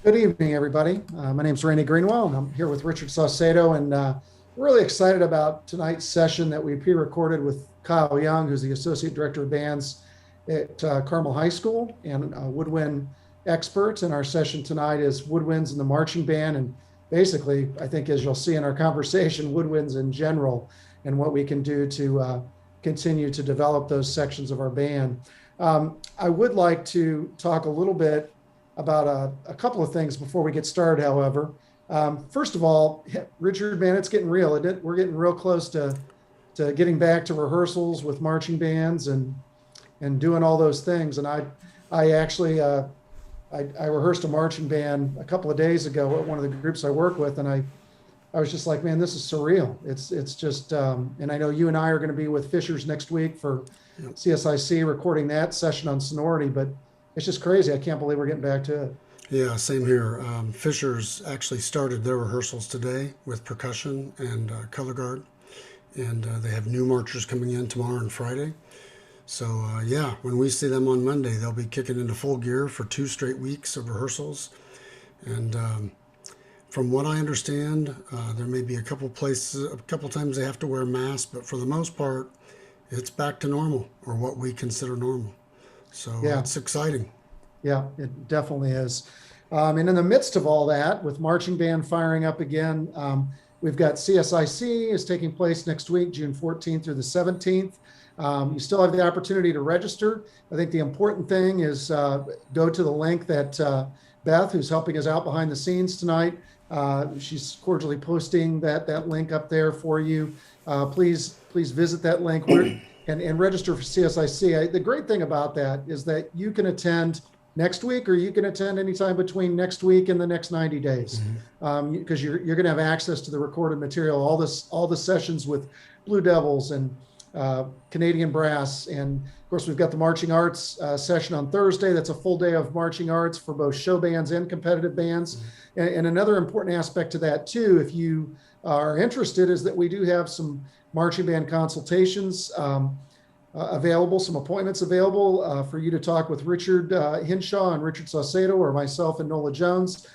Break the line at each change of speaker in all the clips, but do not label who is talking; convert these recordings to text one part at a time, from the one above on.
Good evening, everybody. My name is Randy Greenwell, and I'm here with Richard Saucedo, and we're really excited about tonight's session that we pre-recorded with Kyle Young, who's the Associate Director of Bands at Carmel High School and woodwind expert. And our session tonight is woodwinds and the marching band, and basically, I think as you'll see in our conversation, woodwinds in general, and what we can do to continue to develop those sections of our band. I would like to talk a little bit about a couple of things before we get started, however. First of all, Richard, man, it's getting real. We're getting real close to getting back to rehearsals with marching bands and doing all those things. And I actually I rehearsed a marching band a couple of days ago at one of the groups I work with, and I was just like, man, this is surreal. It's just, and I know you and I are going to be with Fishers next week for
Yep.
CSIC recording that session on sonority, but it's just crazy. I can't believe we're getting back to it.
Yeah, same here. Fisher's actually started their rehearsals today with percussion and color guard, and they have new marchers coming in tomorrow and Friday. So, yeah, when we see them on Monday, they'll be kicking into full gear for 2 straight weeks of rehearsals. And from what I understand, there may be a couple places, a couple times they have to wear masks, but for the most part, it's back to normal or what we consider normal. So
Yeah.
it's exciting.
Yeah, it definitely is. And in the midst of all that, with marching band firing up again, we've got CSIC is taking place next week, June 14th through the 17th. You still have the opportunity to register. I think the important thing is go to the link that Beth, who's helping us out behind the scenes tonight, she's cordially posting that link up there for you. Please visit that link and register for CSIC. The great thing about that is that you can attend next week, or you can attend anytime between next week and the next 90 days, because you're going to have access to the recorded material, all the sessions with Blue Devils and Canadian Brass, and of course we've got the marching arts session on Thursday. That's a full day of marching arts for both show bands and competitive bands. And another important aspect to that too, if you are interested, is that we do have some marching band consultations available, some appointments available for you to talk with Richard Hinshaw and Richard Saucedo, or myself and Nola Jones,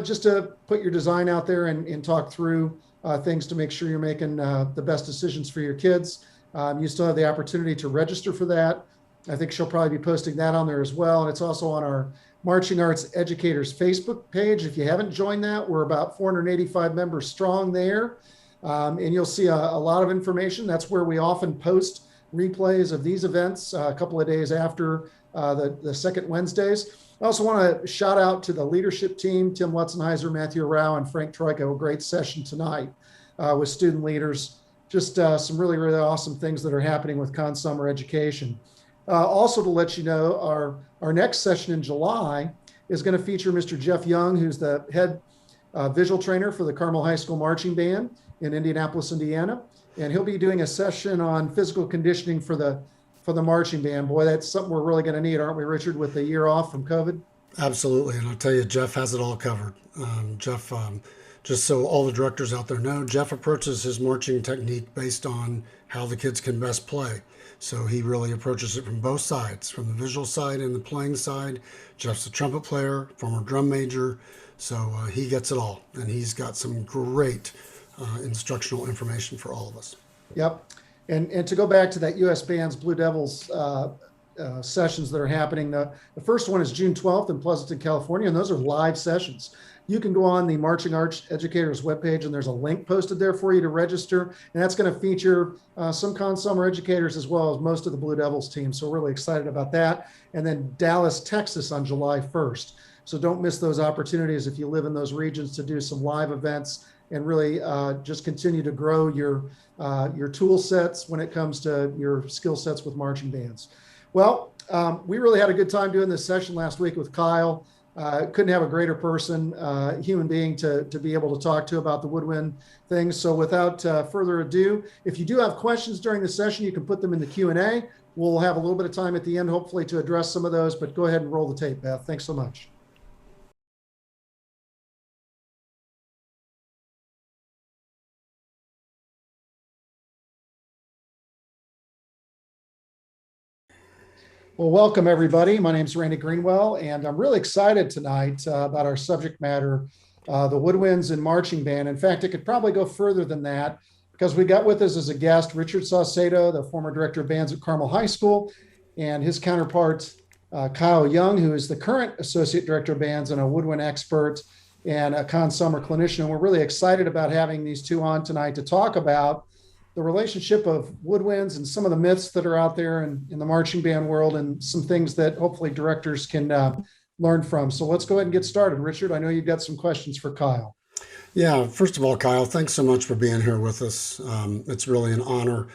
just to put your design out there and talk through things to make sure you're making the best decisions for your kids. You still have the opportunity to register for that. I think she'll probably be posting that on there as well. And it's also on our Marching Arts Educators Facebook page. If you haven't joined that, we're about 485 members strong there. And you'll see a lot of information. That's where we often post replays of these events a couple of days after the second Wednesdays. I also want to shout out to the leadership team, Tim Lutzenheiser, Matthew Rao, and Frank Troika. A great session tonight with student leaders. Just some really, really awesome things that are happening with Conn-Selmer Education. Also to let you know, our next session in July is going to feature Mr. Jeff Young, who's the head visual trainer for the Carmel High School Marching Band in Indianapolis, Indiana. And he'll be doing a session on physical conditioning for the marching band. Boy, that's something we're really going to need, aren't we, Richard, with the year off from COVID?
Absolutely, and I'll tell you, Jeff has it all covered. Jeff, just so all the directors out there know, Jeff approaches his marching technique based on how the kids can best play. So he really approaches it from both sides, from the visual side and the playing side. Jeff's a trumpet player, former drum major, so he gets it all, and he's got some great instructional information for all of us.
Yep. And to go back to that U.S. Bands Blue Devils sessions that are happening, the first one is June 12th in Pleasanton, California, and those are live sessions. You can go on the Marching Arts Educators webpage, and there's a link posted there for you to register. And that's going to feature some Conn-Selmer educators as well as most of the Blue Devils team. So we're really excited about that. And then Dallas, Texas on July 1st. So don't miss those opportunities if you live in those regions to do some live events and really just continue to grow your tool sets when it comes to your skill sets with marching bands. Well, we really had a good time doing this session last week with Kyle. Couldn't have a greater person, human being to be able to talk to about the woodwind things. So without further ado, if you do have questions during the session, you can put them in the Q&A. We'll have a little bit of time at the end, hopefully, to address some of those, but go ahead and roll the tape, Beth. Thanks so much. Well, welcome everybody. My name is Randy Greenwell, and I'm really excited tonight about our subject matter, the Woodwinds and Marching Band. In fact, it could probably go further than that because we got with us as a guest Richard Saucedo, the former director of bands at Carmel High School, and his counterpart, Kyle Young, who is the current associate director of bands and a woodwind expert and a Conn-Selmer clinician. And we're really excited about having these two on tonight to talk about the relationship of woodwinds and some of the myths that are out there in the marching band world, and some things that hopefully directors can learn from. So let's go ahead and get started. Richard, I know you've got some questions for Kyle.
Yeah, first of all, Kyle, thanks so much for being here with us. It's really an honor.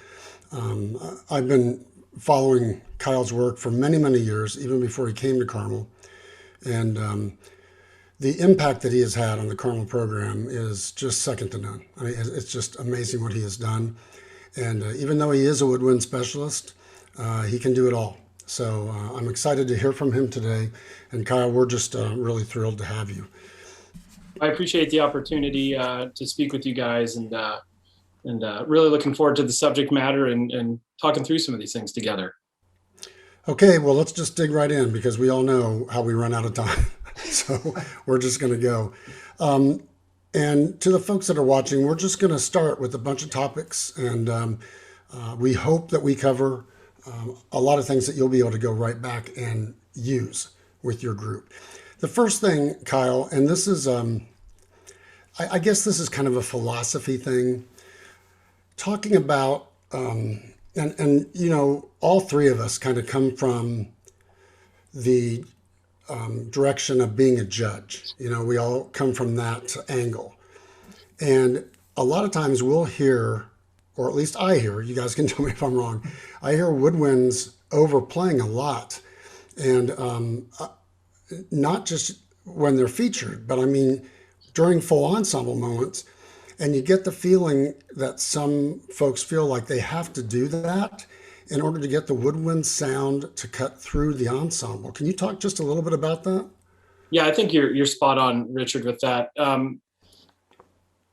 I've been following Kyle's work for many, many years, even before he came to Carmel. And the impact that he has had on the Carmel program is just second to none. I mean, it's just amazing what he has done. And even though he is a woodwind specialist, he can do it all. So I'm excited to hear from him today. And Kyle, we're just really thrilled to have you.
I appreciate the opportunity to speak with you guys, and really looking forward to the subject matter and talking through some of these things together.
Okay, well, let's just dig right in because we all know how we run out of time. So we're just going to go. And to the folks that are watching, we're just going to start with a bunch of topics. And we hope that we cover a lot of things that you'll be able to go right back and use with your group. The first thing, Kyle, and this is, I guess this is kind of a philosophy thing, talking about, and you know, all three of us kind of come from the direction of being a judge. You know, we all come from that angle. And a lot of times we'll hear, or at least I hear, you guys can tell me if I'm wrong, I hear woodwinds overplaying a lot. And not just when they're featured, but I mean, during full ensemble moments. And you get the feeling that some folks feel like they have to do that in order to get the woodwind sound to cut through the ensemble. Can you talk just a little bit about that?
Yeah, I think you're spot on, Richard, with that.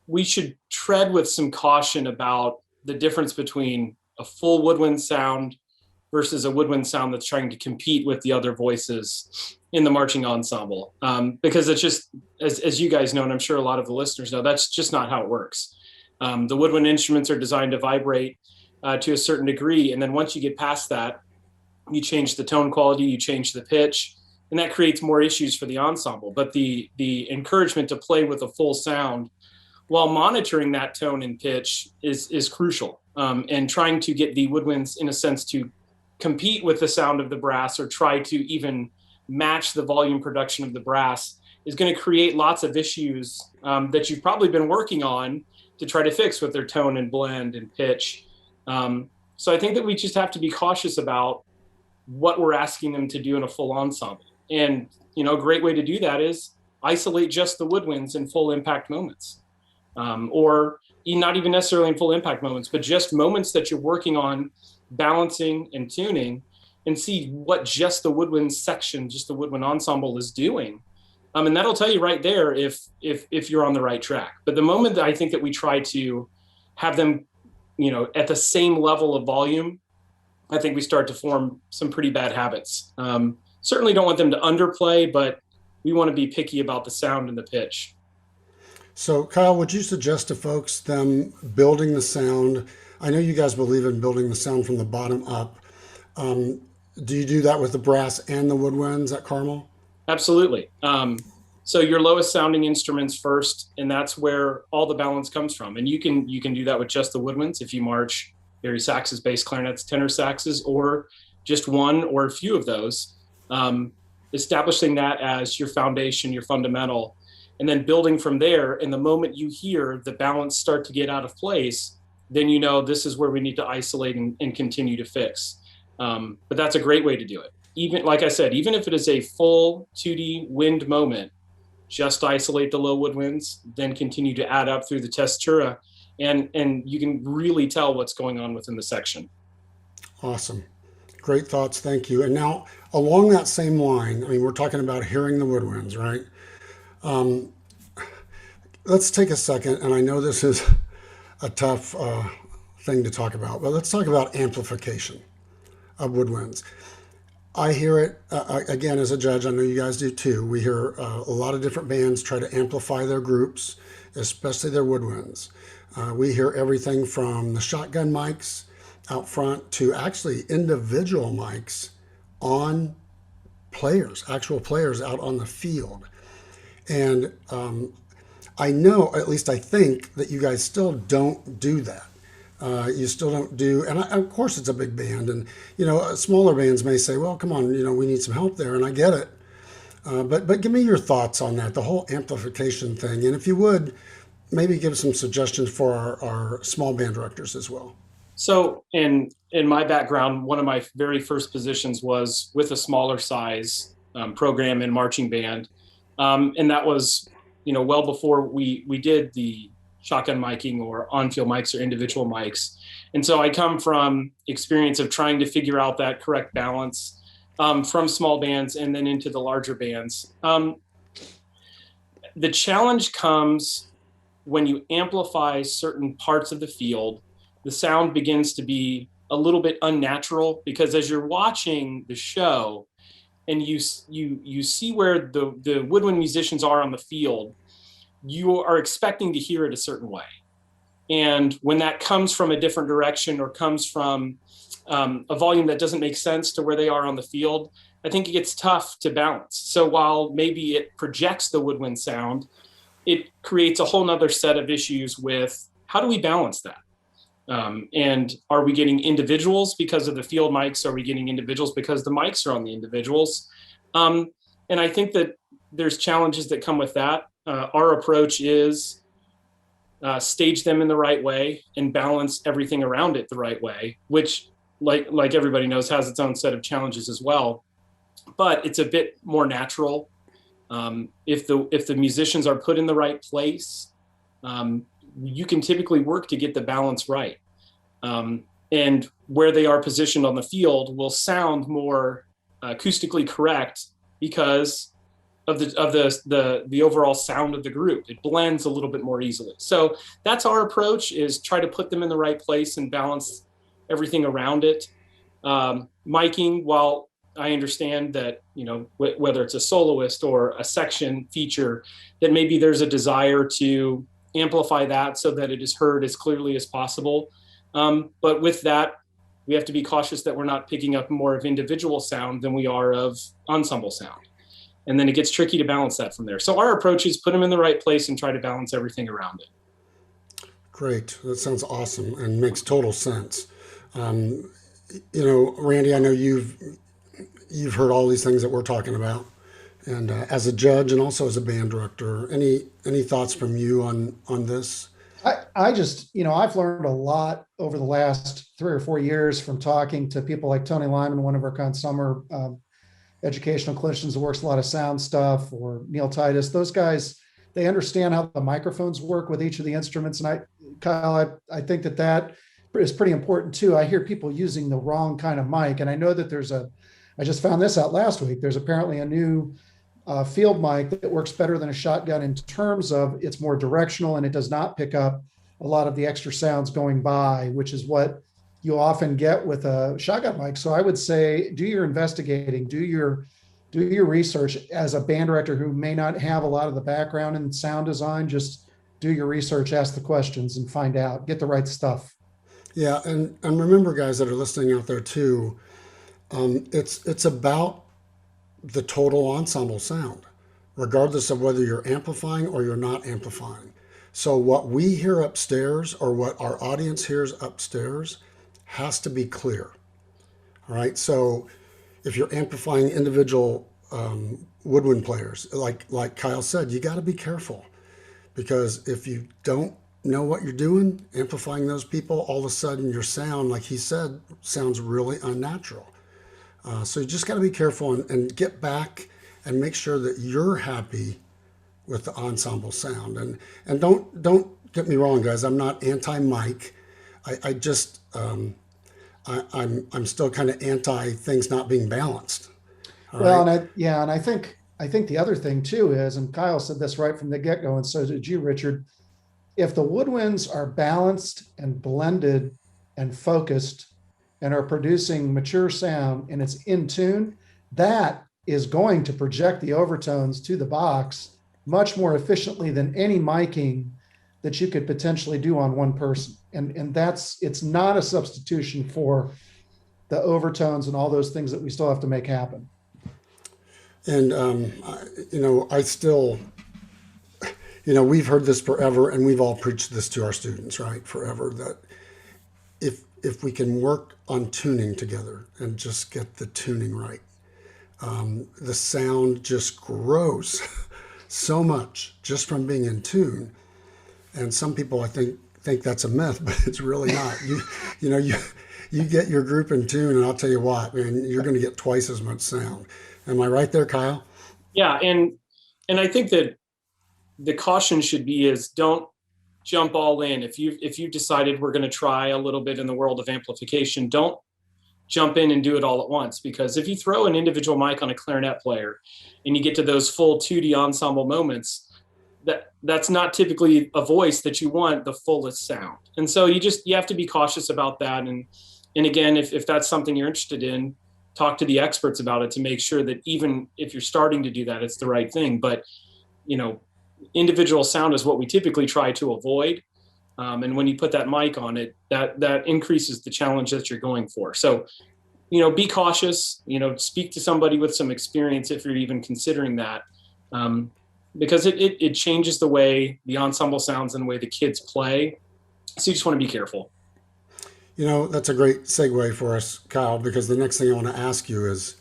We should tread with some caution about the difference between a full woodwind sound versus a woodwind sound that's trying to compete with the other voices in the marching ensemble. Because it's just, as you guys know, and I'm sure a lot of the listeners know, that's just not how it works. The woodwind instruments are designed to vibrate to a certain degree. And then once you get past that, you change the tone quality, you change the pitch, and that creates more issues for the ensemble. But the encouragement to play with a full sound while monitoring that tone and pitch is crucial. And trying to get the woodwinds, in a sense, to compete with the sound of the brass or try to even match the volume production of the brass is going to create lots of issues that you've probably been working on to try to fix with their tone and blend and pitch. So I think that we just have to be cautious about what we're asking them to do in a full ensemble. And, you know, a great way to do that is isolate just the woodwinds in full impact moments. Or not even necessarily in full impact moments, but just moments that you're working on balancing and tuning, and see what just the woodwind section, just the woodwind ensemble is doing. And that'll tell you right there if you're on the right track. But the moment that I think that we try to have them, you know, at the same level of volume, I think we start to form some pretty bad habits. Certainly don't want them to underplay, but we want to be picky about the sound and the pitch.
So Kyle, would you suggest to folks them building the sound? I know you guys believe in building the sound from the bottom up. Do you do that with the brass and the woodwinds at Carmel?
Absolutely. So your lowest sounding instruments first, and that's where all the balance comes from. And you can do that with just the woodwinds if you march bari saxes, bass clarinets, tenor saxes, or just one or a few of those. Establishing that as your foundation, your fundamental, and then building from there. And the moment you hear the balance start to get out of place, then you know this is where we need to isolate and continue to fix. But that's a great way to do it. Even, like I said, even if it is a full 2D wind moment, just isolate the low woodwinds, then continue to add up through the tessitura, and you can really tell what's going on within the section.
Awesome. Great thoughts. Thank you. And now along that same line, I mean, we're talking about hearing the woodwinds, right? Let's take a second, and I know this is a tough thing to talk about, but let's talk about amplification of woodwinds. I hear it again as a judge. I know you guys do too. We hear a lot of different bands try to amplify their groups, especially their woodwinds. We hear everything from the shotgun mics out front to actually individual mics on players, actual players out on the field. And I know, at least I think, that you guys still don't do that. You still don't do, and of course it's a big band, and smaller bands may say, "Well, come on, we need some help there," and I get it. But give me your thoughts on that, the whole amplification thing, and if you would, maybe give some suggestions for our small band directors as well.
So in my background, one of my very first positions was with a smaller size program in marching band, and that was well before we did the shotgun miking or on-field mics or individual mics. And so I come from experience of trying to figure out that correct balance from small bands and then into the larger bands. The challenge comes when you amplify certain parts of the field. The sound begins to be a little bit unnatural, because as you're watching the show and you see where the woodwind musicians are on the field, you are expecting to hear it a certain way. And when that comes from a different direction or comes from a volume that doesn't make sense to where they are on the field, I think it gets tough to balance. So while maybe it projects the woodwind sound, it creates a whole nother set of issues with how do we balance that? And are we getting individuals because of the field mics? Are we getting individuals because the mics are on the individuals? And I think that there's challenges that come with that. Our approach is stage them in the right way and balance everything around it the right way, which, like everybody knows, has its own set of challenges as well. But it's a bit more natural. If the musicians are put in the right place, you can typically work to get the balance right. And where they are positioned on the field will sound more acoustically correct because of the overall sound of the group. It blends a little bit more easily. So that's our approach, is try to put them in the right place and balance everything around it. Miking, while I understand that, whether it's a soloist or a section feature, that maybe there's a desire to amplify that so that it is heard as clearly as possible. But with that, we have to be cautious that we're not picking up more of individual sound than we are of ensemble sound. And then it gets tricky to balance that from there. So our approach is put them in the right place and try to balance everything around it.
Great. That sounds awesome and makes total sense. Randy, I know you've heard all these things that we're talking about. And as a judge and also as a band director, any thoughts from you on this?
I just, I've learned a lot over the last 3 or 4 years from talking to people like Tony Lyman, one of our Conn-Selmer educational clinicians who works a lot of sound stuff, or Neil Titus. Those guys, they understand how the microphones work with each of the instruments. And Kyle, I think that is pretty important too. I hear people using the wrong kind of mic. And I know that I just found this out last week. There's apparently a new field mic that works better than a shotgun in terms of it's more directional and it does not pick up a lot of the extra sounds going by, which is what you often get with a shotgun mic. So I would say, do your investigating, do your research. As a band director who may not have a lot of the background in sound design, just do your research, ask the questions and find out, get the right stuff.
Yeah. And remember, guys that are listening out there too, it's about the total ensemble sound, regardless of whether you're amplifying or you're not amplifying. So what we hear upstairs or what our audience hears upstairs has to be clear. All right. So if you're amplifying individual woodwind players, like Kyle said, you got to be careful, because if you don't know what you're doing, amplifying those people, all of a sudden your sound, like he said, sounds really unnatural. So you just got to be careful and get back and make sure that you're happy with the ensemble sound. And don't get me wrong, guys. I'm not anti-mic. I just I'm still kind of anti things not being balanced.
Well, right? And I think the other thing too is, and Kyle said this right from the get-go, and so did you, Richard. If the woodwinds are balanced and blended and focused, and are producing mature sound and it's in tune, that is going to project the overtones to the box much more efficiently than any miking that you could potentially do on one person. And it's not a substitution for the overtones and all those things that we still have to make happen.
And, I still, we've heard this forever, and we've all preached this to our students, right? Forever, that if we can work on tuning together and just get the tuning right, the sound just grows so much just from being in tune. And some people, I think that's a myth, but it's really not. You get your group in tune, and I'll tell you what, man, you're going to get twice as much sound. Am I right there, Kyle?
Yeah, and I think that the caution should be is don't jump all in. If you decided we're going to try a little bit in the world of amplification, don't jump in and do it all at once, because if you throw an individual mic on a clarinet player and you get to those full 2D ensemble moments, that's not typically a voice that you want the fullest sound. And so you have to be cautious about that. And again, if that's something you're interested in, talk to the experts about it to make sure that even if you're starting to do that, it's the right thing. But, individual sound is what we typically try to avoid. And when you put that mic on it, that increases the challenge that you're going for. So, be cautious, speak to somebody with some experience if you're even considering that. Because it changes the way the ensemble sounds and the way the kids play. So you just want to be careful.
That's a great segue for us, Kyle, because the next thing I want to ask you is,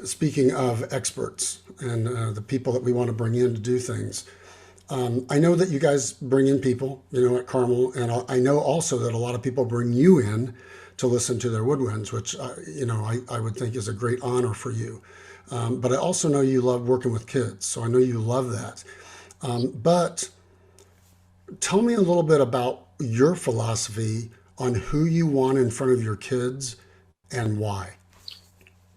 speaking of experts and the people that we want to bring in to do things, I know that you guys bring in people, at Carmel, and I know also that a lot of people bring you in to listen to their woodwinds, which, I would think is a great honor for you. But I also know you love working with kids, so I know you love that. But tell me a little bit about your philosophy on who you want in front of your kids and why.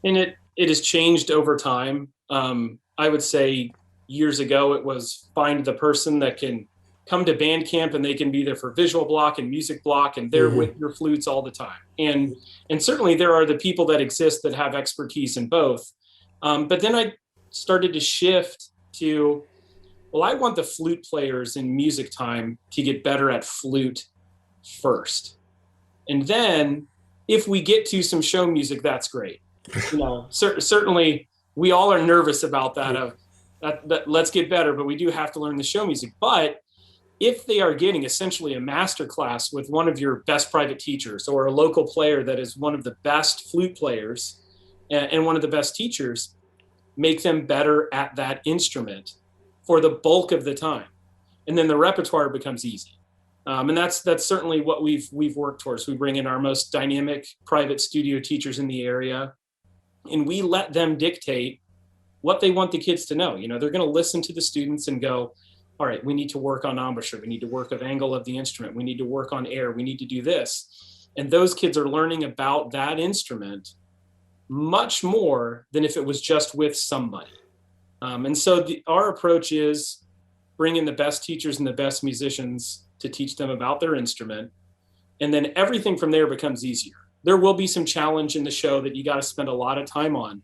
And it has changed over time. I would say years ago, it was find the person that can come to band camp and they can be there for visual block and music block, and they're with your flutes all the time. And certainly there are the people that exist that have expertise in both. But then I started to shift to, well, I want the flute players in music time to get better at flute first. And then if we get to some show music, that's great. Certainly we all are nervous about that, that let's get better, but we do have to learn the show music. But if they are getting essentially a master class with one of your best private teachers or a local player that is one of the best flute players and one of the best teachers, make them better at that instrument for the bulk of the time. And then the repertoire becomes easy. And that's certainly what we've worked towards. We bring in our most dynamic private studio teachers in the area, and we let them dictate what they want the kids to know. They're going to listen to the students and go, all right, we need to work on embouchure. We need to work on angle of the instrument. We need to work on air. We need to do this. And those kids are learning about that instrument much more than if it was just with somebody. And so our approach is bring in the best teachers and the best musicians to teach them about their instrument. And then everything from there becomes easier. There will be some challenge in the show that you got to spend a lot of time on,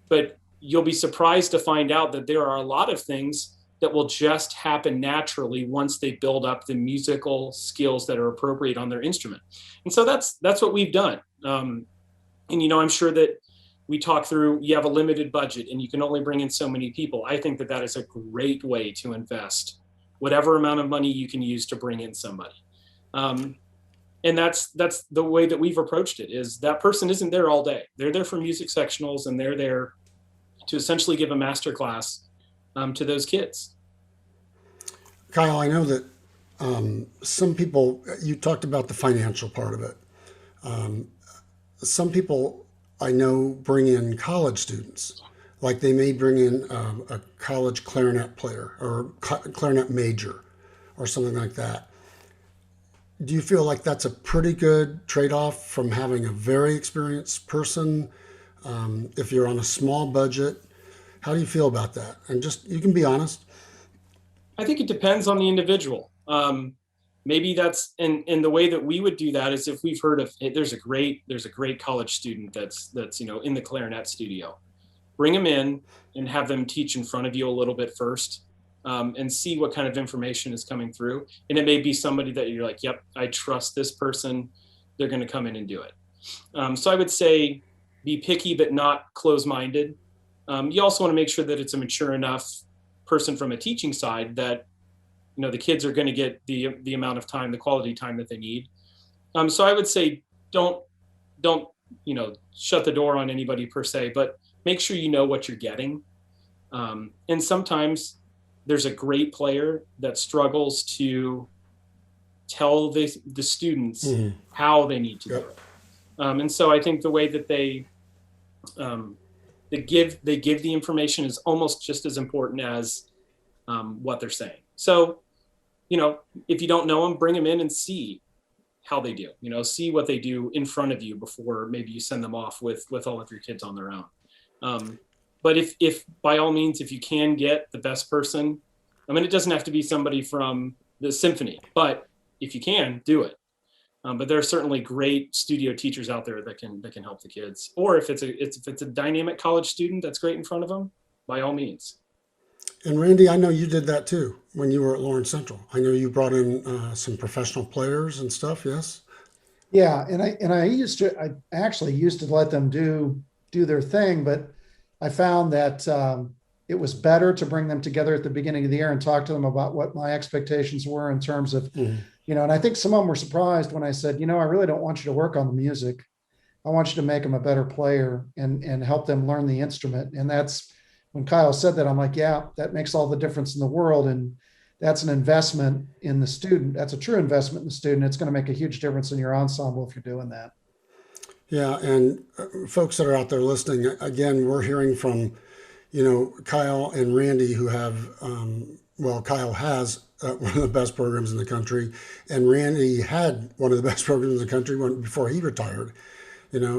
but you'll be surprised to find out that there are a lot of things that will just happen naturally once they build up the musical skills that are appropriate on their instrument. And so that's what we've done. And, I'm sure that we talk through, you have a limited budget and you can only bring in so many people. I think that is a great way to invest whatever amount of money you can use to bring in somebody. And that's the way that we've approached it, is that person isn't there all day. They're there for music sectionals, and they're there to essentially give a master class to those kids.
Kyle, I know that some people, you talked about the financial part of it. Some people I know bring in college students, like they may bring in a college clarinet player or clarinet major or something like that. Do you feel like that's a pretty good trade-off from having a very experienced person? If you're on a small budget, how do you feel about that? And just, you can be honest.
I think it depends on the individual. maybe that's, and the way that we would do that is if we've heard of, there's a great college student that's, in the clarinet studio, bring them in and have them teach in front of you a little bit first, and see what kind of information is coming through. And it may be somebody that you're like, yep, I trust this person. They're going to come in and do it. So I would say be picky, but not close-minded. You also want to make sure that it's a mature enough person from a teaching side that, the kids are going to get the amount of time, the quality time that they need. So I would say don't, shut the door on anybody per se, but make sure you know what you're getting. And sometimes there's a great player that struggles to tell the students how they need to do it. And so I think the way that they give the information is almost just as important as what they're saying. So, if you don't know them, bring them in and see how they do, see what they do in front of you before maybe you send them off with all of your kids on their own. But if by all means, if you can get the best person, it doesn't have to be somebody from the symphony, but if you can, do it. But there are certainly great studio teachers out there that can help the kids. Or if it's a dynamic college student that's great in front of them, by all means.
And Randy, I know you did that too when you were at Lawrence Central. I know you brought in some professional players and stuff. Yes.
Yeah, I actually used to let them do their thing, but I found that it was better to bring them together at the beginning of the year and talk to them about what my expectations were in terms of, and I think some of them were surprised when I said, I really don't want you to work on the music. I want you to make them a better player and help them learn the instrument. And that's when Kyle said that, I'm like, yeah, that makes all the difference in the world. And that's an investment in the student. That's a true investment in the student. It's going to make a huge difference in your ensemble if you're doing that.
Yeah. And folks that are out there listening, again, we're hearing from, Kyle and Randy who have, Kyle has one of the best programs in the country, and Randy had one of the best programs in the country before he retired,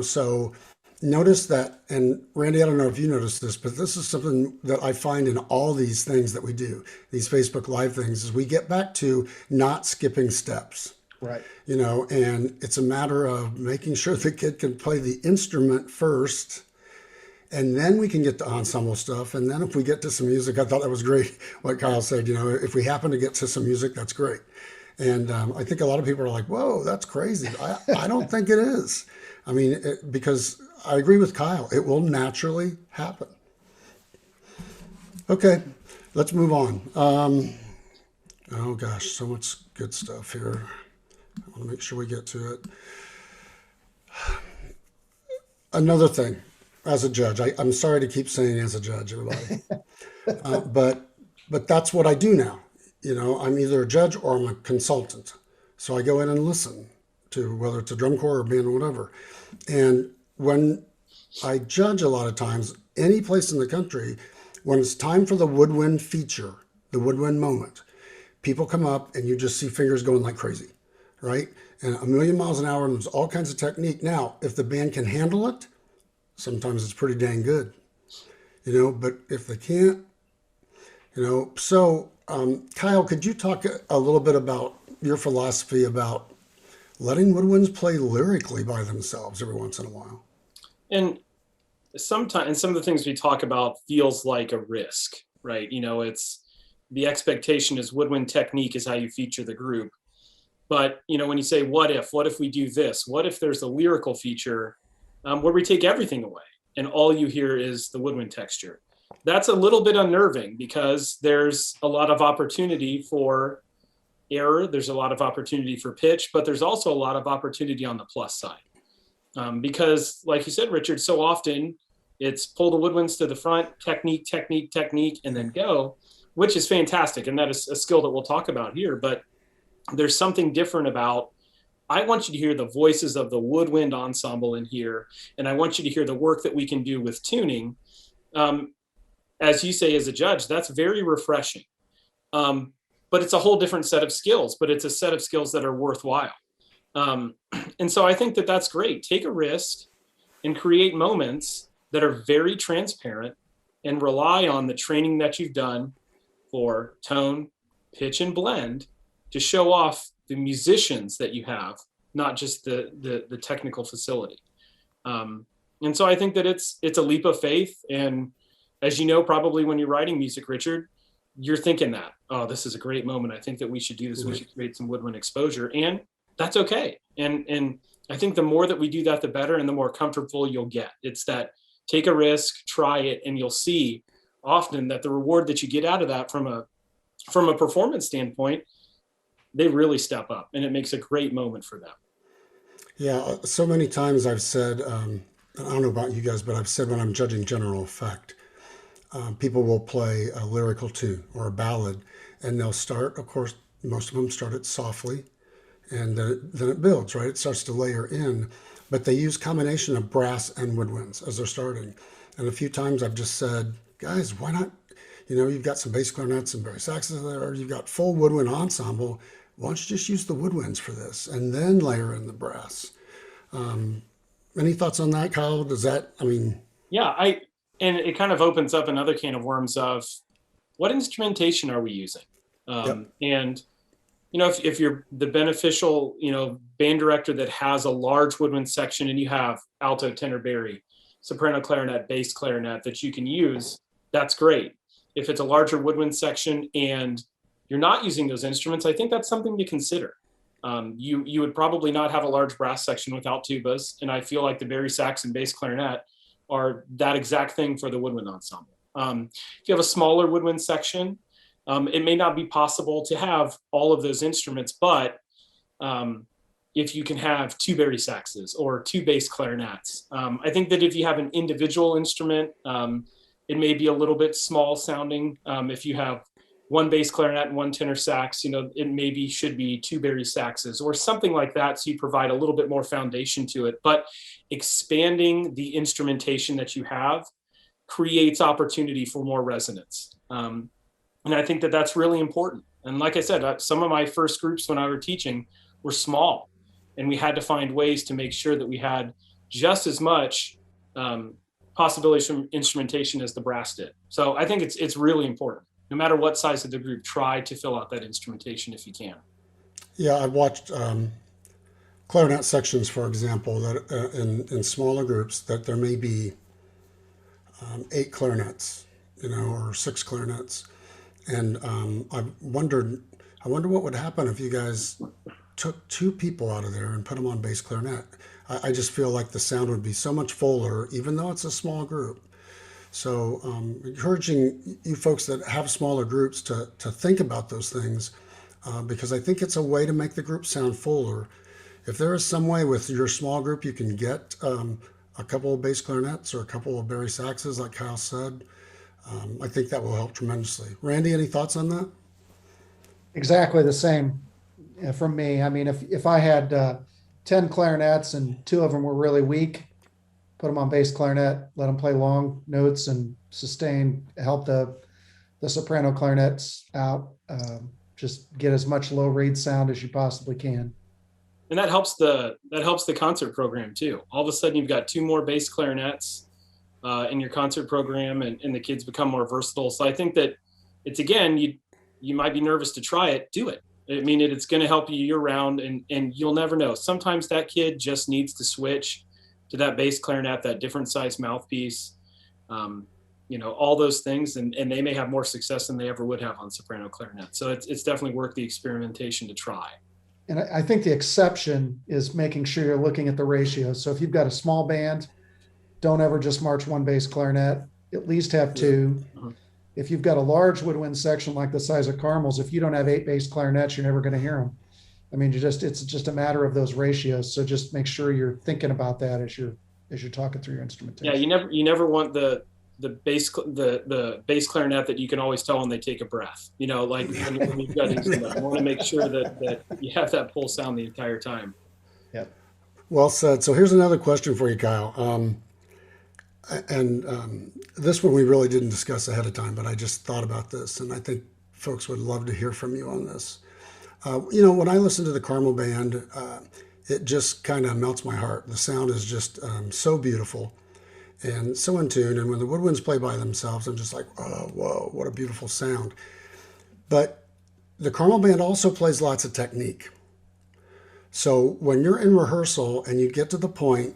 so notice that. And Randy, I don't know if you noticed this, but this is something that I find in all these things that we do, these Facebook Live things, is we get back to not skipping steps.
Right.
And it's a matter of making sure the kid can play the instrument first, and then we can get to ensemble stuff. And then if we get to some music, I thought that was great what Kyle said, if we happen to get to some music, that's great. And I think a lot of people are like, whoa, that's crazy. I don't think it is. Because I agree with Kyle, it will naturally happen. Okay, let's move on. Oh gosh, so much good stuff here. I want to make sure we get to it. Another thing, as a judge, I'm sorry to keep saying as a judge, everybody, but that's what I do now. I'm either a judge or I'm a consultant. So I go in and listen to whether it's a drum corps or band or whatever. And when I judge, a lot of times, any place in the country, when it's time for the woodwind feature, the woodwind moment, people come up and you just see fingers going like crazy, right? And a million miles an hour, and there's all kinds of technique. Now, if the band can handle it, sometimes it's pretty dang good, but if they can't, so Kyle, could you talk a little bit about your philosophy about letting woodwinds play lyrically by themselves every once in a while?
And sometimes some of the things we talk about feels like a risk, right? It's the expectation is woodwind technique is how you feature the group. But, when you say, what if we do this? What if there's a lyrical feature where we take everything away and all you hear is the woodwind texture? That's a little bit unnerving because there's a lot of opportunity for error. There's a lot of opportunity for pitch, but there's also a lot of opportunity on the plus side. Because like you said, Richard, so often it's pull the woodwinds to the front, technique, technique, technique, and then go, which is fantastic. And that is a skill that we'll talk about here, but there's something different about, I want you to hear the voices of the woodwind ensemble in here. And I want you to hear the work that we can do with tuning. As you say, as a judge, that's very refreshing. But it's a whole different set of skills, but it's a set of skills that are worthwhile. And so I think that that's great. Take a risk and create moments that are very transparent and rely on the training that you've done for tone, pitch, and blend to show off musicians that you have, not just the technical facility. And so I think that it's a leap of faith. And as you know, probably when you're writing music, Richard, you're thinking that, oh, this is a great moment. I think that we should do this. We should create some woodwind exposure, and that's okay. And I think the more that we do that, the better, and the more comfortable you'll get. It's that take a risk, try it, and you'll see often that the reward that you get out of that from a performance standpoint, they really step up, and it makes a great moment for them.
Yeah, so many times I've said, I don't know about you guys, but I've said when I'm judging general effect, people will play a lyrical tune or a ballad, and they'll start, of course, most of them start it softly, and then it builds, right? It starts to layer in, but they use combination of brass and woodwinds as they're starting. And a few times I've just said, guys, why not? You've got some bass clarinets and bass saxes there, you've got full woodwind ensemble. Why don't you just use the woodwinds for this and then layer in the brass? Any thoughts on that, Kyle?
Yeah, and it kind of opens up another can of worms of what instrumentation are we using?
Yep.
And, if you're the beneficial, band director that has a large woodwind section and you have alto, tenor, bari, soprano, clarinet, bass clarinet that you can use, that's great. If it's a larger woodwind section and you're not using those instruments, I think that's something to consider. You would probably not have a large brass section without tubas, and I feel like the bari sax and bass clarinet are that exact thing for the woodwind ensemble. If you have a smaller woodwind section, it may not be possible to have all of those instruments, but if you can have two bari saxes or two bass clarinets, I think that if you have an individual instrument, it may be a little bit small sounding. If you have one bass clarinet and one tenor sax, it maybe should be two bari saxes or something like that. So you provide a little bit more foundation to it, but expanding the instrumentation that you have creates opportunity for more resonance. And I think that that's really important. And like I said, some of my first groups when I was teaching were small, and we had to find ways to make sure that we had just as much possibilities from instrumentation as the brass did. So I think it's really important. No matter what size of the group, try to fill out that instrumentation if you can.
Yeah, I've watched clarinet sections, for example, that in smaller groups that there may be 8 clarinets, or 6 clarinets, and I wonder what would happen if you guys took 2 people out of there and put them on bass clarinet. I just feel like the sound would be so much fuller, even though it's a small group. So encouraging you folks that have smaller groups to think about those things, because I think it's a way to make the group sound fuller. If there is some way with your small group you can get a couple of bass clarinets or a couple of bari saxes, like Kyle said, I think that will help tremendously. Randy, any thoughts on that?
Exactly the same from me. I mean, if I had 10 clarinets and 2 of them were really weak, put them on bass clarinet, let them play long notes and sustain, help the soprano clarinets out. Just get as much low reed sound as you possibly can.
And that helps the concert program too. All of a sudden you've got 2 more bass clarinets in your concert program, and the kids become more versatile. So I think that it's, again, you might be nervous to try it, do it. I mean, it's going to help you year round, and you'll never know. Sometimes that kid just needs to switch to that bass clarinet, that different size mouthpiece, all those things, and they may have more success than they ever would have on soprano clarinet. So it's definitely worth the experimentation to try.
And I think the exception is making sure you're looking at the ratios. So if you've got a small band, don't ever just march 1 bass clarinet, at least have 2.
Uh-huh.
If you've got a large woodwind section like the size of Carmel's, if you don't have 8 bass clarinets, you're never going to hear them. I mean, it's just a matter of those ratios. So just make sure you're thinking about that as you're talking through your instrumentation.
Yeah, you never want the bass clarinet that you can always tell when they take a breath. Like when you've got instrument, you want to make sure that you have that full sound the entire time.
Yeah.
Well said. So here's another question for you, Kyle. This one we really didn't discuss ahead of time, but I just thought about this, and I think folks would love to hear from you on this. When I listen to the Carmel Band, it just kind of melts my heart. The sound is just so beautiful and so in tune. And when the woodwinds play by themselves, I'm just like, oh, whoa, what a beautiful sound. But the Carmel Band also plays lots of technique. So when you're in rehearsal and you get to the point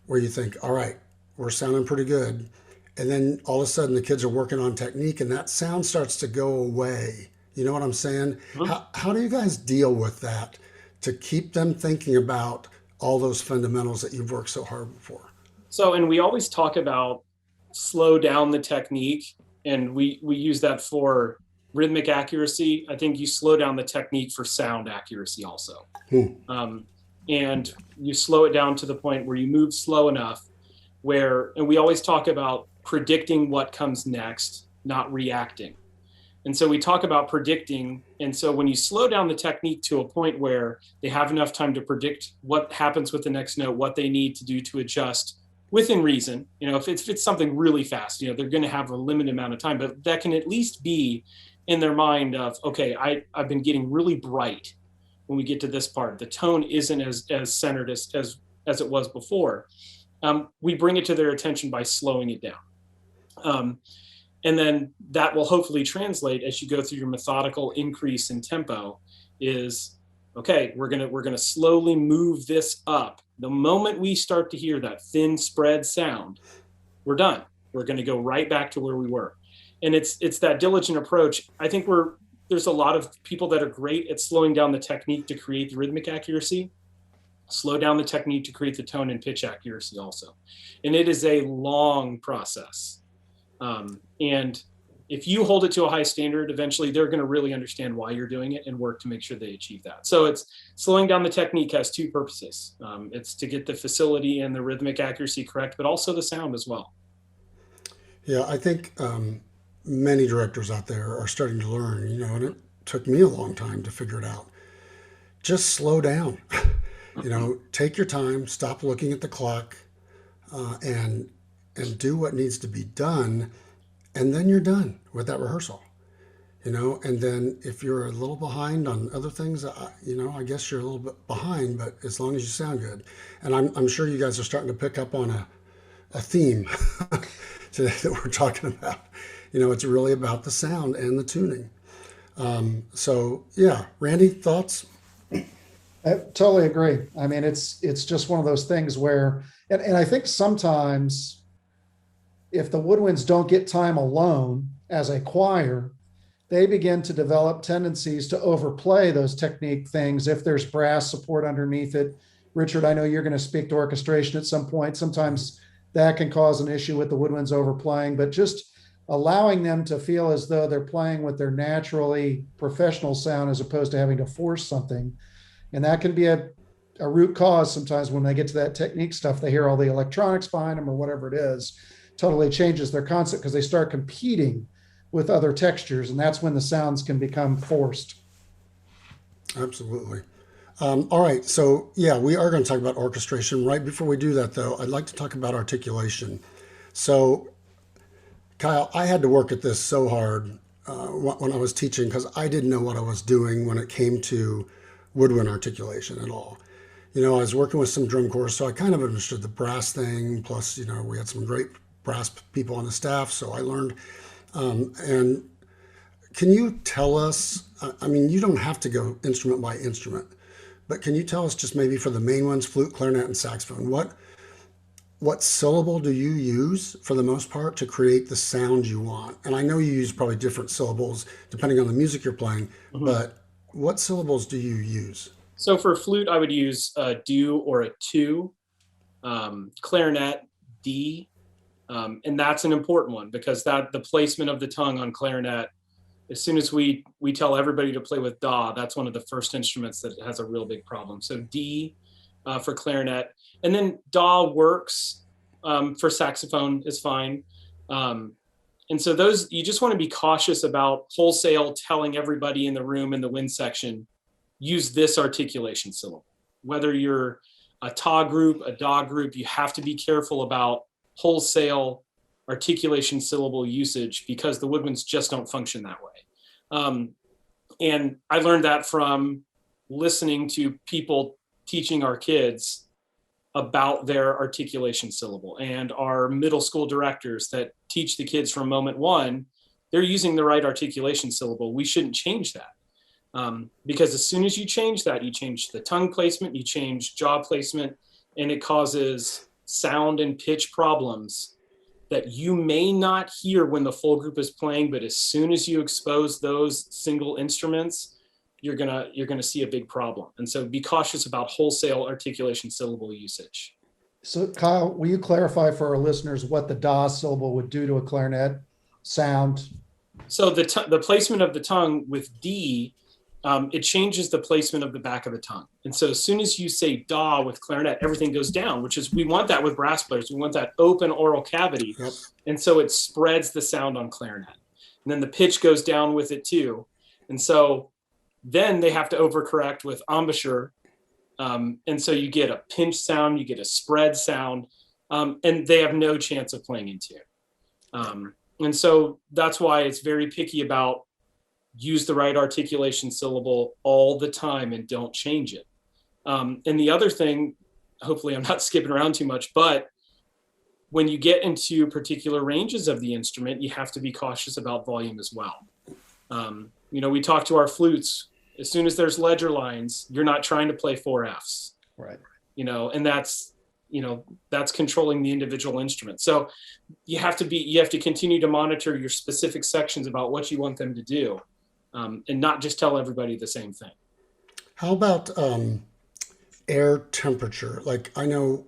where you think, all right, we're sounding pretty good, and then all of a sudden the kids are working on technique and that sound starts to go away. You know what I'm saying?
Mhm.
How do you guys deal with that to keep them thinking about all those fundamentals that you've worked so hard for?
So, and we always talk about slow down the technique, and we use that for rhythmic accuracy. I think you slow down the technique for sound accuracy also.
Hmm.
Um, and you slow it down to the point where you move slow enough where, and we always talk about predicting what comes next, not reacting. And so we talk about predicting. And so when you slow down the technique to a point where they have enough time to predict what happens with the next note, what they need to do to adjust within reason, if it's something really fast, they're going to have a limited amount of time, but that can at least be in their mind of, okay, I've been getting really bright when we get to this part. The tone isn't as centered as it was before. We bring it to their attention by slowing it down. And then that will hopefully translate as you go through your methodical increase in tempo is, okay, we're gonna slowly move this up. The moment we start to hear that thin spread sound, we're done. We're gonna go right back to where we were. And it's that diligent approach. I think there's a lot of people that are great at slowing down the technique to create the rhythmic accuracy, slow down the technique to create the tone and pitch accuracy also. And it is a long process. And if you hold it to a high standard, eventually they're going to really understand why you're doing it and work to make sure they achieve that. So it's slowing down the technique has two purposes. It's to get the facility and the rhythmic accuracy correct, but also the sound as well.
Yeah, I think many directors out there are starting to learn, and it took me a long time to figure it out. Just slow down. Take your time, stop looking at the clock, and do what needs to be done, and then you're done with that rehearsal. And then if you're a little behind on other things, I guess you're a little bit behind, but as long as you sound good. And I'm sure you guys are starting to pick up on a theme today that we're talking about. It's really about the sound and the tuning. So yeah, Randy, thoughts?
I totally agree. I mean, it's just one of those things where, and I think sometimes if the Woodwinds don't get time alone as a choir, they begin to develop tendencies to overplay those technique things if there's brass support underneath it. Richard, I know you're going to speak to orchestration at some point. Sometimes that can cause an issue with the Woodwinds overplaying, but just allowing them to feel as though they're playing with their naturally professional sound as opposed to having to force something. And that can be a root cause sometimes when they get to that technique stuff, they hear all the electronics behind them or whatever it is, totally changes their concept because they start competing with other textures. And that's when the sounds can become forced.
Absolutely. All right. So yeah, we are going to talk about orchestration. Right before we do that though, I'd like to talk about articulation. So Kyle, I had to work at this so hard when I was teaching because I didn't know what I was doing when it came to woodwind articulation at all. I was working with some drum corps, so I kind of understood the brass thing. Plus, we had some great brass people on the staff, so I learned. And can you tell us, I mean, you don't have to go instrument by instrument, but can you tell us just maybe for the main ones, flute, clarinet, and saxophone, what syllable do you use for the most part to create the sound you want? And I know you use probably different syllables depending on the music you're playing, but what syllables do you use?
So for flute, I would use a do or a two, clarinet, D. And that's an important one because the placement of the tongue on clarinet, as soon as we tell everybody to play with da, that's one of the first instruments that has a real big problem. So D for clarinet, and then da works for saxophone is fine. And so those, you just want to be cautious about wholesale telling everybody in the room in the wind section, use this articulation syllable. Whether you're a ta group, a da group, you have to be careful about wholesale articulation syllable usage because the woodwinds just don't function that way. And I learned that from listening to people teaching our kids about their articulation syllable, and our middle school directors that teach the kids from moment one, they're using the right articulation syllable. We shouldn't change that. Because as soon as you change that, you change the tongue placement, you change jaw placement, and it causes sound and pitch problems that you may not hear when the full group is playing, but as soon as you expose those single instruments, you're gonna see a big problem. And so be cautious about wholesale articulation syllable usage.
So Kyle, will you clarify for our listeners what the da syllable would do to a clarinet sound?
So the placement of the tongue with D, it changes the placement of the back of the tongue. And so as soon as you say da with clarinet, everything goes down, which is, we want that with brass players. We want that open oral cavity.
Yep.
And so it spreads the sound on clarinet. And then the pitch goes down with it too. And so then they have to overcorrect with embouchure. And so you get a pinch sound, you get a spread sound, and they have no chance of playing in tune. And so that's why it's very picky about use the right articulation syllable all the time and don't change it. And the other thing, hopefully I'm not skipping around too much, but when you get into particular ranges of the instrument, you have to be cautious about volume as well. We talk to our flutes. As soon as there's ledger lines, you're not trying to play 4Fs.
Right.
And that's controlling the individual instrument. So you have to continue to monitor your specific sections about what you want them to do, and not just tell everybody the same thing.
How about air temperature? Like, I know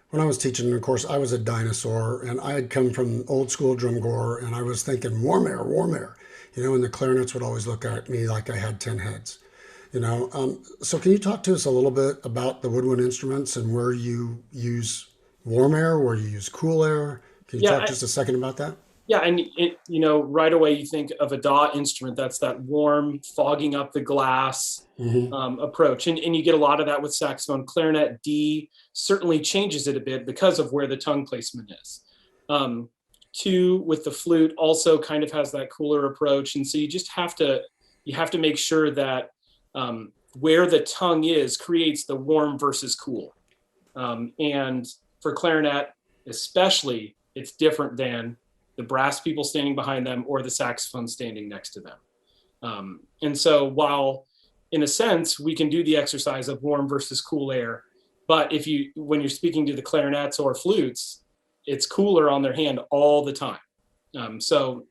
when I was teaching, of course, I was a dinosaur, and I had come from old school drum corps, and I was thinking warm air, and the clarinets would always look at me like I had 10 heads. So can you talk to us a little bit about the woodwind instruments and where you use warm air, where you use cool air? Can you talk just a second about that?
Yeah, and right away you think of a DAW instrument, that's that warm, fogging up the glass approach. And you get a lot of that with saxophone. Clarinet D certainly changes it a bit because of where the tongue placement is. 2 with the flute also kind of has that cooler approach. And so you just have to make sure that where the tongue is creates the warm versus cool. And for clarinet especially, it's different than the brass people standing behind them or the saxophone standing next to them. And so while in a sense we can do the exercise of warm versus cool air, but when you're speaking to the clarinets or flutes, it's cooler on their hand all the time. So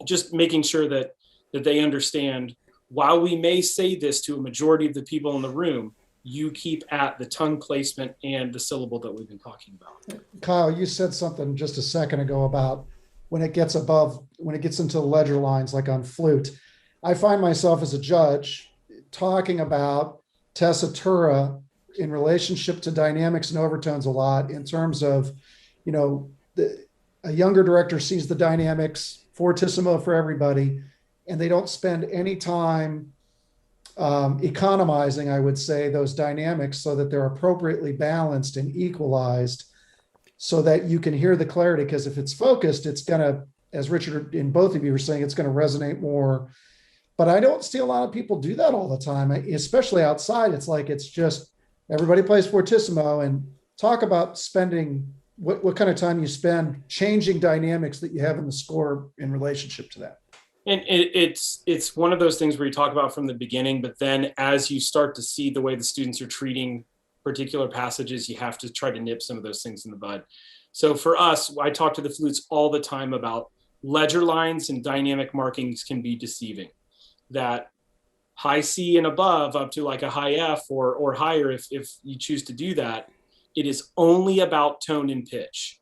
just making sure that they understand, while we may say this to a majority of the people in the room, you keep at the tongue placement and the syllable that we've been talking about.
Kyle, you said something just a second ago about when it gets into the ledger lines, like on flute. I find myself as a judge talking about tessitura in relationship to dynamics and overtones a lot, in terms of, a younger director sees the dynamics fortissimo for everybody, and they don't spend any time economizing, I would say, those dynamics so that they're appropriately balanced and equalized, so that you can hear the clarity. Because if it's focused, it's going to, as Richard and both of you were saying, it's going to resonate more. But I don't see a lot of people do that all the time, especially outside. It's like, it's just everybody plays fortissimo. And talk about spending what kind of time you spend changing dynamics that you have in the score in relationship to that.
And it's one of those things where you talk about from the beginning, but then as you start to see the way the students are treating particular passages, you have to try to nip some of those things in the bud. So for us, I talk to the flutes all the time about ledger lines and dynamic markings can be deceiving. That high C and above up to like a high F or higher, if you choose to do that, it is only about tone and pitch.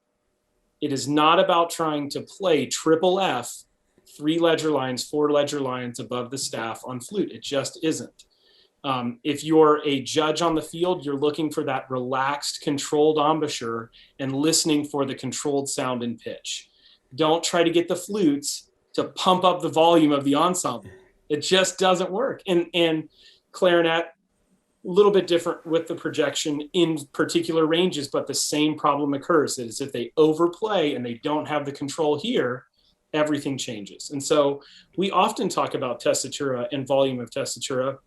It is not about trying to play triple F, 3 ledger lines, 4 ledger lines above the staff on flute. It just isn't. If you're a judge on the field, you're looking for that relaxed, controlled embouchure and listening for the controlled sound and pitch. Don't try to get the flutes to pump up the volume of the ensemble. It just doesn't work. And clarinet, a little bit different with the projection in particular ranges, but the same problem occurs. That is, if they overplay and they don't have the control here, everything changes. And so we often talk about tessitura and volume of tessitura.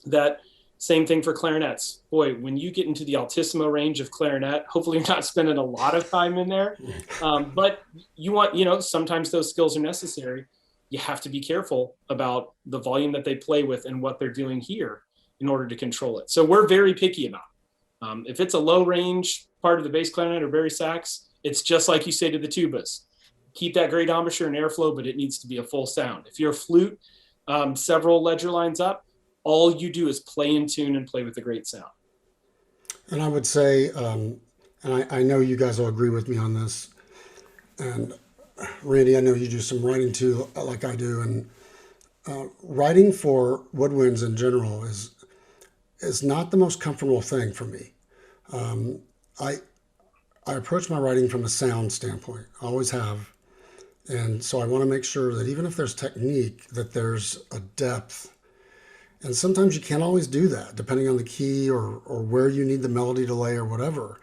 That same thing for clarinets. Boy, when you get into the altissimo range of clarinet, hopefully you're not spending a lot of time in there. But you want, sometimes those skills are necessary. you have to be careful about the volume that they play with and what they're doing here in order to control it. So we're very picky about it. If it's a low range part of the bass clarinet or bari sax, it's just like you say to the tubas. Keep that great embouchure and airflow, but it needs to be a full sound. If you're a flute, several ledger lines up, all you do is play in tune and play with a great sound.
And I would say, and I know you guys will agree with me on this, and Randy, I know you do some writing too, like I do, and writing for woodwinds in general is not the most comfortable thing for me. I approach my writing from a sound standpoint. I always have. And so I want to make sure that even if there's technique, that there's a depth. And sometimes you can't always do that, depending on the key or where you need the melody to lay or whatever.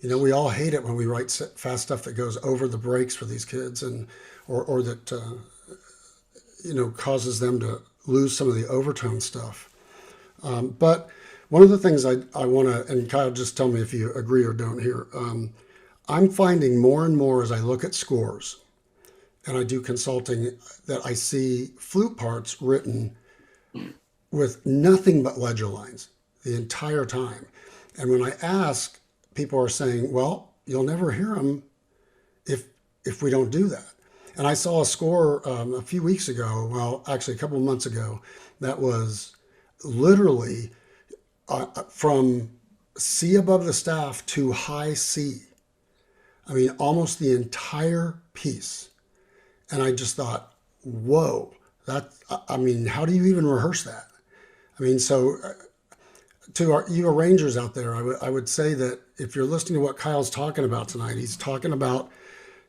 We all hate it when we write fast stuff that goes over the breaks for these kids, and or that causes them to lose some of the overtone stuff. But one of the things I want to, and Kyle, just tell me if you agree or don't here. I'm finding more and more as I look at scores and I do consulting that I see flute parts written with nothing but ledger lines the entire time. And when I ask, people are saying, well, you'll never hear them if we don't do that. And I saw a score a few weeks ago, well, actually a couple of months ago, that was literally from C above the staff to high C. I mean, almost the entire piece. And I just thought, whoa, how do you even rehearse that? I mean, so to you arrangers out there, I would say that if you're listening to what Kyle's talking about tonight, he's talking about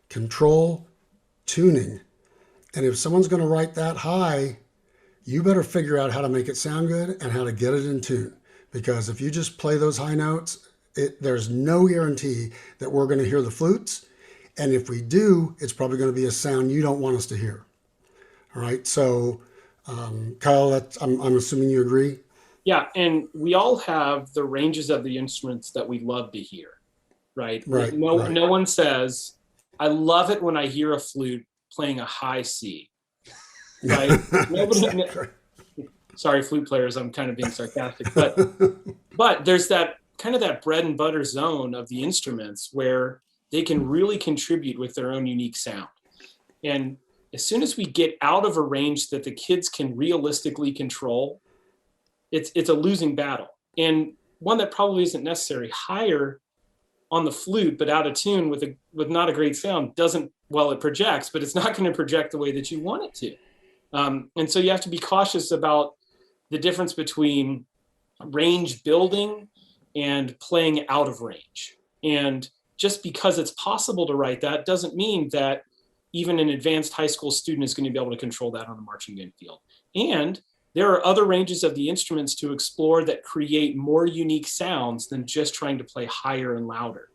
control, tuning. And if someone's going to write that high, you better figure out how to make it sound good and how to get it in tune. Because if you just play those high notes, there's no guarantee that we're going to hear the flutes. And if we do, it's probably going to be a sound you don't want us to hear. All right. So, Kyle, I'm assuming you agree.
Yeah. And we all have the ranges of the instruments that we love to hear. Right.
Right.
No one says, I love it when I hear a flute playing a high C. Right.
Exactly.
Sorry, flute players, I'm kind of being sarcastic, but there's that kind of that bread and butter zone of the instruments where they can really contribute with their own unique sound. And as soon as we get out of a range that the kids can realistically control, it's a losing battle. And one that probably isn't necessary. Higher on the flute, but out of tune with not a great sound it projects, but it's not going to project the way that you want it to. And so you have to be cautious about the difference between range building and playing out of range. And just because it's possible to write that doesn't mean that even an advanced high school student is going to be able to control that on the marching band field. And there are other ranges of the instruments to explore that create more unique sounds than just trying to play higher and louder.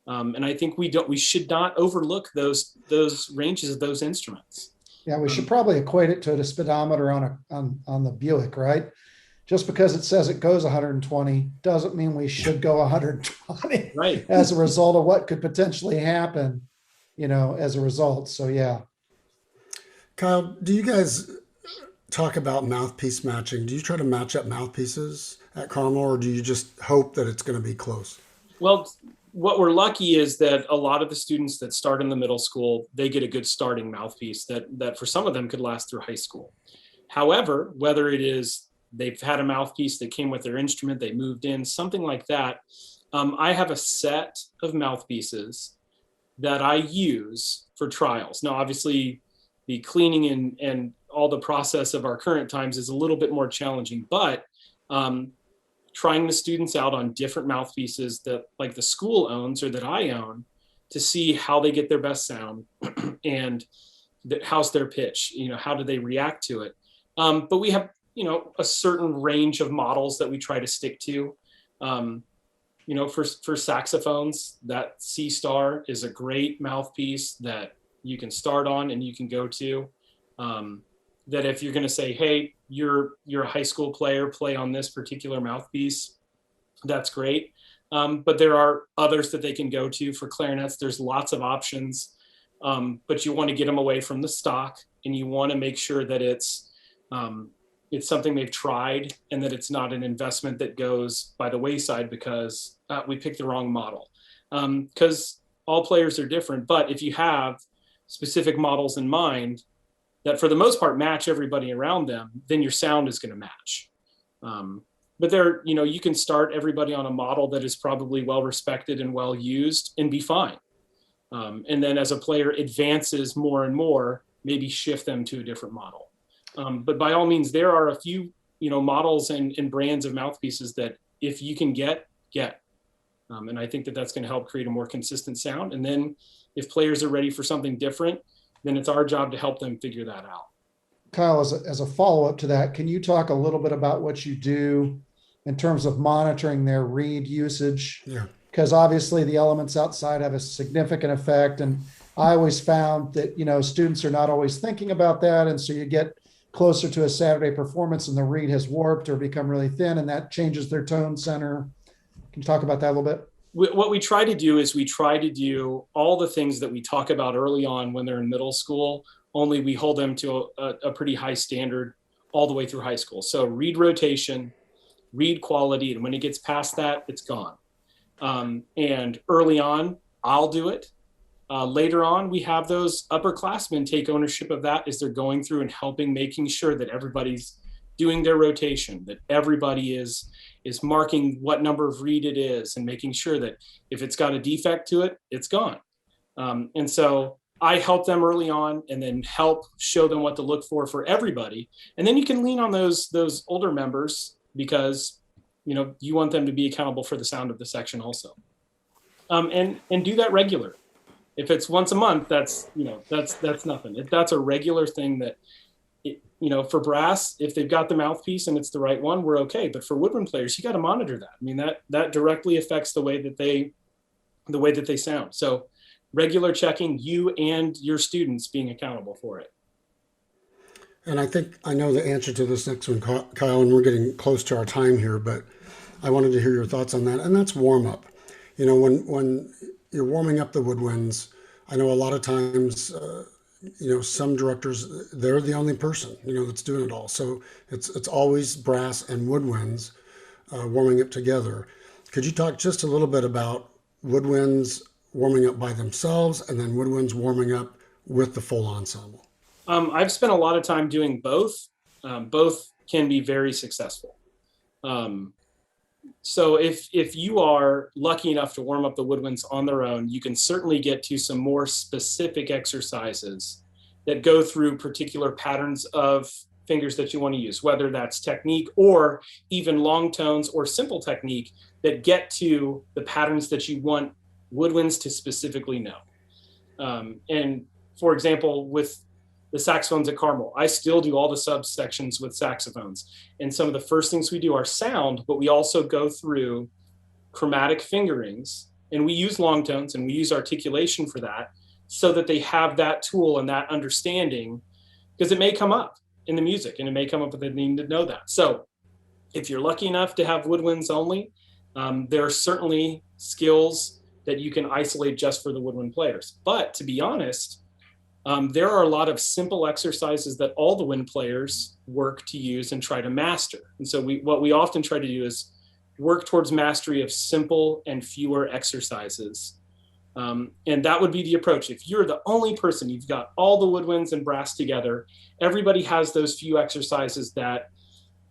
And I think we should not overlook those ranges of those instruments.
Yeah, we should probably equate it to a speedometer on the Buick, right? Just because it says it goes 120 doesn't mean we should go 120
right.
as a result of what could potentially happen, as a result. So, yeah.
Kyle, do you guys talk about mouthpiece matching? Do you try to match up mouthpieces at Carmel, or do you just hope that it's going to be close?
Well, what we're lucky is that a lot of the students that start in the middle school, they get a good starting mouthpiece that for some of them could last through high school. However, whether it is they've had a mouthpiece that came with their instrument, they moved in, something like that, I have a set of mouthpieces that I use for trials. Now, obviously, the cleaning and all the process of our current times is a little bit more challenging, but trying the students out on different mouthpieces that like the school owns or that I own to see how they get their best sound and how's their pitch, how do they react to it. But we have, a certain range of models that we try to stick to. For saxophones, that C star is a great mouthpiece that you can start on and you can go to. That if you're going to say, hey, you're a high school player, play on this particular mouthpiece, that's great. But there are others that they can go to. For clarinets, there's lots of options. but you want to get them away from the stock, and you want to make sure that it's something they've tried, and that it's not an investment that goes by the wayside because we picked the wrong model. Because all players are different, but if you have specific models in mind that for the most part match everybody around them, then your sound is going to match. But you can start everybody on a model that is probably well respected and well used and be fine. And then as a player advances more and more, maybe shift them to a different model. But by all means, there are a few, models and brands of mouthpieces that if you can get. And I think that that's going to help create a more consistent sound. And then if players are ready for something different, then it's our job to help them figure that out.
Kyle, as a follow-up to that, can you talk a little bit about what you do in terms of monitoring their reed usage?
Yeah.
Because obviously the elements outside have a significant effect. And I always found that, students are not always thinking about that. And so you get closer to a Saturday performance and the reed has warped or become really thin, and that changes their tone center. Can you talk about that a little bit?
What we try to do is we try to do all the things that we talk about early on when they're in middle school, only we hold them to a pretty high standard all the way through high school. So reed rotation, reed quality, and when it gets past that, it's gone. And early on, I'll do it. Later on, we have those upperclassmen take ownership of that as they're going through and helping, making sure that everybody's doing their rotation, that everybody is marking what number of reed it is, and making sure that if it's got a defect to it, it's gone. And so I help them early on, and then help show them what to look for everybody. And then you can lean on those older members, because you want them to be accountable for the sound of the section also. And do that regular. If it's once a month, that's nothing. If that's a regular thing that, for brass, if they've got the mouthpiece and it's the right one, we're okay. But for woodwind players, you got to monitor that. I mean, that directly affects the way that they sound. So regular checking, you and your students being accountable for it.
And I think I know the answer to this next one, Kyle, and we're getting close to our time here, but I wanted to hear your thoughts on that. And that's warm up. When you're warming up the woodwinds, I know a lot of times, some directors, they're the only person, that's doing it all. So it's always brass and woodwinds warming up together. Could you talk just a little bit about woodwinds warming up by themselves and then woodwinds warming up with the full ensemble?
I've spent a lot of time doing both. Both can be very successful. So if you are lucky enough to warm up the woodwinds on their own, you can certainly get to some more specific exercises that go through particular patterns of fingers that you want to use, whether that's technique or even long tones or simple technique that get to the patterns that you want woodwinds to specifically know. And for example, with the saxophones at Carmel, I still do all the subsections with saxophones. And some of the first things we do are sound, but we also go through chromatic fingerings, and we use long tones and we use articulation for that, so that they have that tool and that understanding, because it may come up in the music and it may come up with the need to know that. So if you're lucky enough to have woodwinds only, there are certainly skills that you can isolate just for the woodwind players. But to be honest, there are a lot of simple exercises that all the wind players work to use and try to master. And so what we often try to do is work towards mastery of simple and fewer exercises. And that would be the approach. If you're the only person, you've got all the woodwinds and brass together, everybody has those few exercises that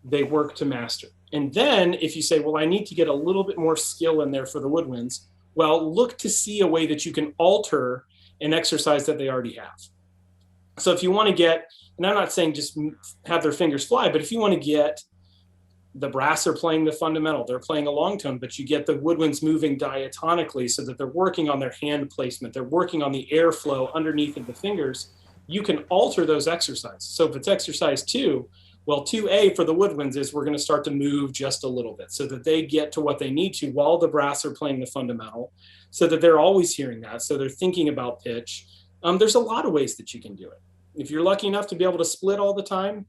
they work to master. And then if you say, well, I need to get a little bit more skill in there for the woodwinds, well, look to see a way that you can alter an exercise that they already have. So if you want to get, and I'm not saying just have their fingers fly, but if you want to get the brass are playing the fundamental, they're playing a long tone, but you get the woodwinds moving diatonically so that they're working on their hand placement, they're working on the airflow underneath of the fingers, you can alter those exercises. So if it's exercise 2, well, 2A for the woodwinds is we're going to start to move just a little bit so that they get to what they need to while the brass are playing the fundamental, so that they're always hearing that, so they're thinking about pitch. There's a lot of ways that you can do it. If you're lucky enough to be able to split all the time,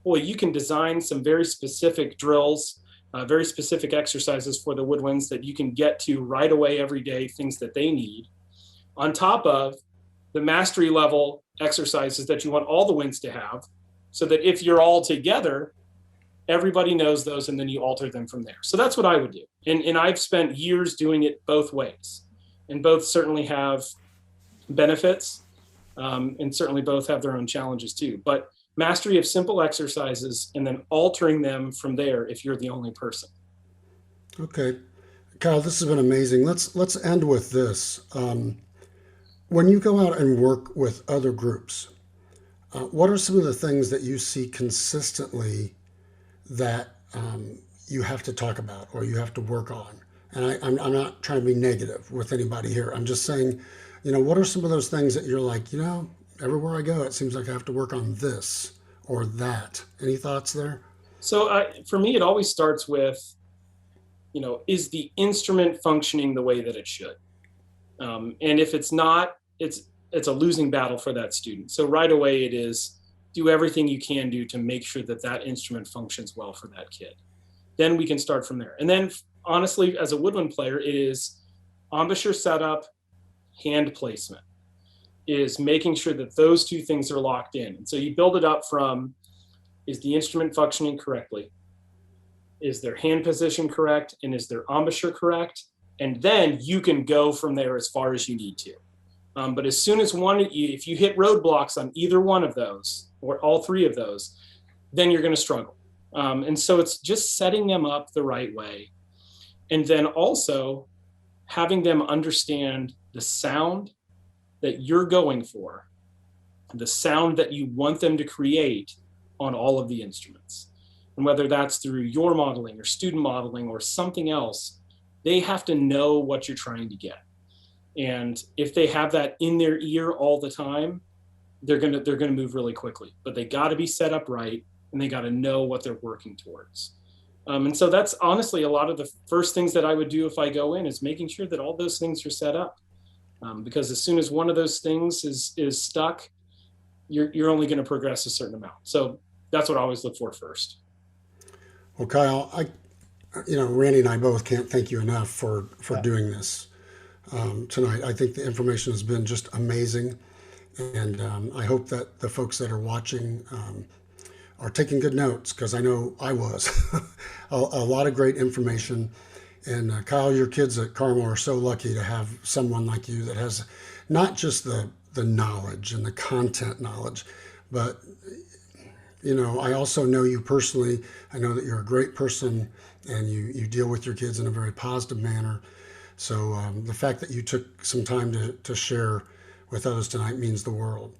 boy, you can design some very specific drills, very specific exercises for the woodwinds that you can get to right away every day, things that they need, on top of the mastery level exercises that you want all the winds to have, so that if you're all together, everybody knows those, and then you alter them from there. So that's what I would do. And I've spent years doing it both ways, and both certainly have benefits, and certainly both have their own challenges too. But mastery of simple exercises and then altering them from there if you're the only person.
Okay. Kyle, this has been amazing. Let's end with this. When you go out and work with other groups, what are some of the things that you see consistently that you have to talk about or you have to work on? And I'm not trying to be negative with anybody here. I'm just saying, what are some of those things that you're like, everywhere I go, it seems like I have to work on this or that. Any thoughts there?
So for me, it always starts with, is the instrument functioning the way that it should? And if it's not, it's a losing battle for that student. So right away it is, do everything you can do to make sure that that instrument functions well for that kid. Then we can start from there. And then honestly, as a woodwind player, it is embouchure setup, hand placement, is making sure that those two things are locked in. And so you build it up from, is the instrument functioning correctly? Is their hand position correct? And is their embouchure correct? And then you can go from there as far as you need to. But as soon as if you hit roadblocks on either one of those or all three of those, then you're going to struggle. And so it's just setting them up the right way. And then also having them understand the sound that you're going for, the sound that you want them to create on all of the instruments. And whether that's through your modeling or student modeling or something else, they have to know what you're trying to get. And if they have that in their ear all the time, they're gonna move really quickly. But they got to be set up right, and they got to know what they're working towards. And so that's honestly a lot of the first things that I would do if I go in, is making sure that all those things are set up. Because as soon as one of those things is stuck, you're only going to progress a certain amount. So that's what I always look for first.
Well, Kyle, Randy and I both can't thank you enough for doing this tonight. I think the information has been just amazing. And I hope that the folks that are watching are taking good notes, because I know I was. a lot of great information. And Kyle, your kids at Carmel are so lucky to have someone like you that has not just the knowledge and the content knowledge, but I also know you personally. I know that you're a great person, and you deal with your kids in a very positive manner. So the fact that you took some time to share with others tonight means the world.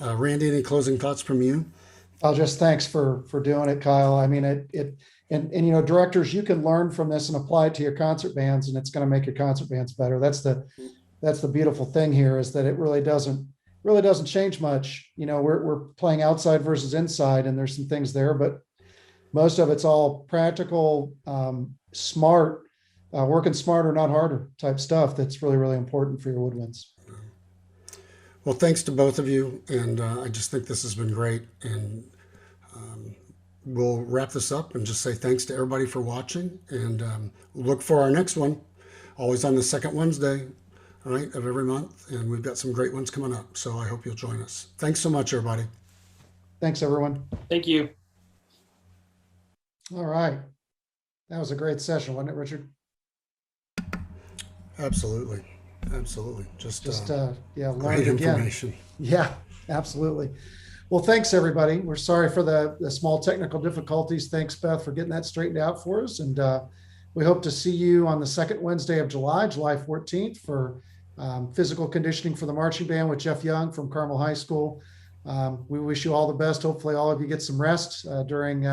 Randy, any closing thoughts from you?
Just thanks for doing it, Kyle. I mean, and directors, you can learn from this and apply it to your concert bands, and it's going to make your concert bands better. That's the beautiful thing here, is that it really doesn't change much. We're playing outside versus inside, and there's some things there, but most of it's all practical, smart, working smarter, not harder type stuff. That's really, really important for your woodwinds.
Well, thanks to both of you, and I just think this has been great. And we'll wrap this up and just say thanks to everybody for watching, and look for our next one, always on the second Wednesday, all right, of every month. And we've got some great ones coming up, so I hope you'll join us. Thanks so much, everybody.
Thanks, everyone.
Thank you.
All right. That was a great session, wasn't it, Richard?
Absolutely. Just
great
information.
Yeah, absolutely. Well, thanks, everybody. We're sorry for the small technical difficulties. Thanks, Beth, for getting that straightened out for us. And we hope to see you on the second Wednesday of July 14th, for physical conditioning for the marching band with Jeff Young from Carmel High School. We wish you all the best. Hopefully all of you get some rest during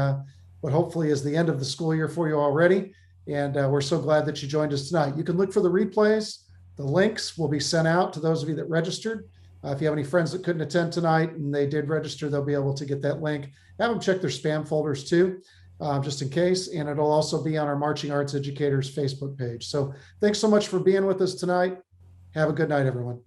what hopefully is the end of the school year for you already. And we're so glad that you joined us tonight. You can look for the replays. The links will be sent out to those of you that registered. If you have any friends that couldn't attend tonight and they did register, they'll be able to get that link. Have them check their spam folders too, just in case. And it'll also be on our Marching Arts Educators Facebook page. So thanks so much for being with us tonight. Have a good night, everyone.